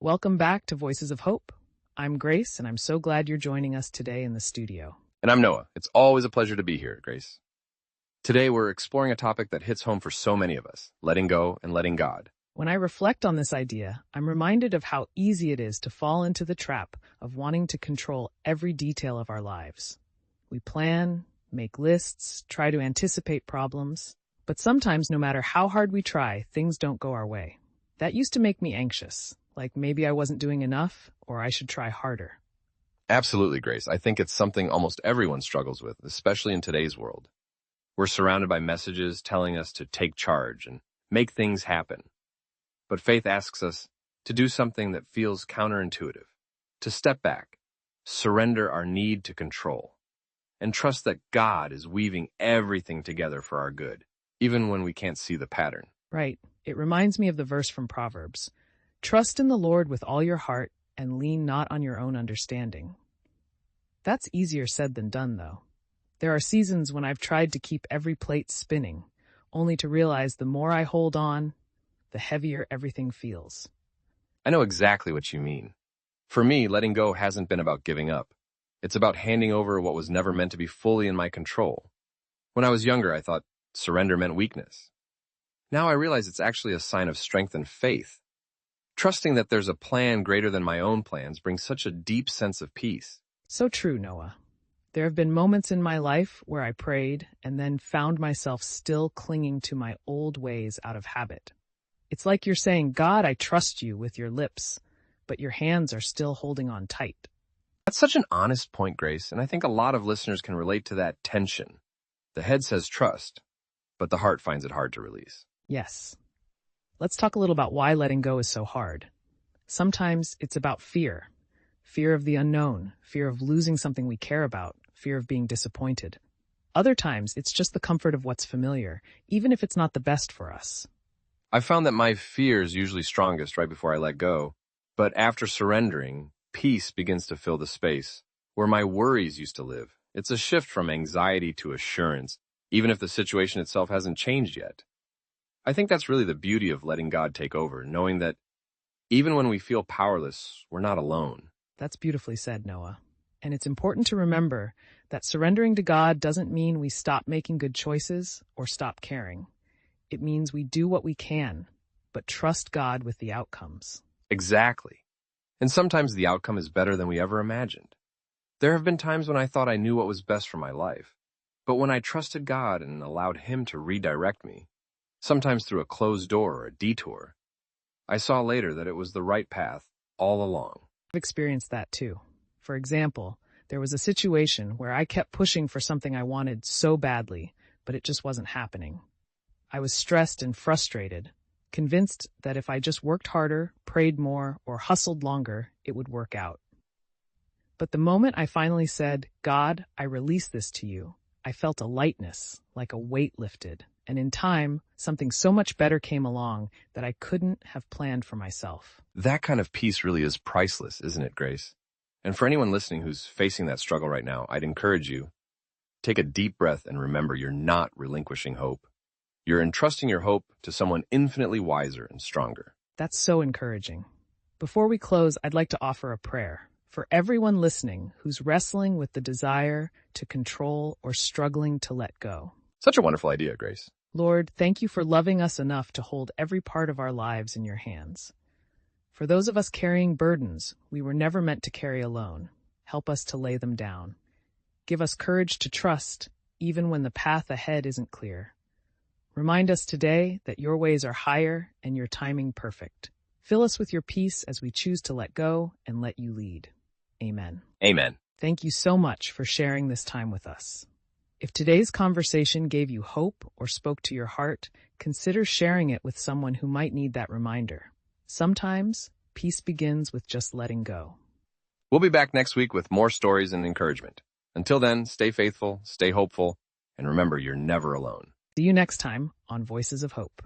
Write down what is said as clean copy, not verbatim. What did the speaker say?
Welcome back to Voices of Hope. I'm Grace, and I'm so glad you're joining us today in the studio. And I'm Noah. It's always a pleasure to be here, Grace. Today, we're exploring a topic that hits home for so many of us, letting go and letting God. When I reflect on this idea, I'm reminded of how easy it is to fall into the trap of wanting to control every detail of our lives. We plan, make lists, try to anticipate problems, but sometimes no matter how hard we try, things don't go our way. That used to make me anxious, like maybe I wasn't doing enough or I should try harder. Absolutely, Grace. I think it's something almost everyone struggles with, especially in today's world. We're surrounded by messages telling us to take charge and make things happen. But faith asks us to do something that feels counterintuitive, to step back, surrender our need to control, and trust that God is weaving everything together for our good, even when we can't see the pattern. Right. It reminds me of the verse from Proverbs. Trust in the Lord with all your heart and lean not on your own understanding. That's easier said than done, though. There are seasons when I've tried to keep every plate spinning, only to realize the more I hold on, the heavier everything feels. I know exactly what you mean. For me, letting go hasn't been about giving up. It's about handing over what was never meant to be fully in my control. When I was younger, I thought surrender meant weakness. Now I realize it's actually a sign of strength and faith. Trusting that there's a plan greater than my own plans brings such a deep sense of peace. So true, Noah. There have been moments in my life where I prayed and then found myself still clinging to my old ways out of habit. It's like you're saying, God, I trust you with your lips, but your hands are still holding on tight. That's such an honest point, Grace, and I think a lot of listeners can relate to that tension. The head says trust, but the heart finds it hard to release. Yes. Let's talk a little about why letting go is so hard. Sometimes it's about fear. Fear of the unknown, fear of losing something we care about, fear of being disappointed. Other times, it's just the comfort of what's familiar, even if it's not the best for us. I found that my fear is usually strongest right before I let go, but after surrendering, peace begins to fill the space where my worries used to live. It's a shift from anxiety to assurance, even if the situation itself hasn't changed yet. I think that's really the beauty of letting God take over, knowing that even when we feel powerless, we're not alone. That's beautifully said, Noah. And it's important to remember that surrendering to God doesn't mean we stop making good choices or stop caring. It means we do what we can, but trust God with the outcomes. Exactly. And sometimes the outcome is better than we ever imagined. There have been times when I thought I knew what was best for my life, but when I trusted God and allowed Him to redirect me, sometimes through a closed door or a detour, I saw later that it was the right path all along. I've experienced that too. For example, there was a situation where I kept pushing for something I wanted so badly, but it just wasn't happening. I was stressed and frustrated, convinced that if I just worked harder, prayed more, or hustled longer, it would work out. But the moment I finally said, God, I release this to you, I felt a lightness, like a weight lifted. And in time, something so much better came along that I couldn't have planned for myself. That kind of peace really is priceless, isn't it, Grace? And for anyone listening who's facing that struggle right now, I'd encourage you, take a deep breath and remember you're not relinquishing hope. You're entrusting your hope to someone infinitely wiser and stronger. That's so encouraging. Before we close, I'd like to offer a prayer for everyone listening who's wrestling with the desire to control or struggling to let go. Such a wonderful idea, Grace. Lord, thank you for loving us enough to hold every part of our lives in your hands. For those of us carrying burdens we were never meant to carry alone, help us to lay them down. Give us courage to trust, even when the path ahead isn't clear. Remind us today that your ways are higher and your timing perfect. Fill us with your peace as we choose to let go and let you lead. Amen. Amen. Thank you so much for sharing this time with us. If today's conversation gave you hope or spoke to your heart, consider sharing it with someone who might need that reminder. Sometimes, peace begins with just letting go. We'll be back next week with more stories and encouragement. Until then, stay faithful, stay hopeful, and remember you're never alone. See you next time on Voices of Hope.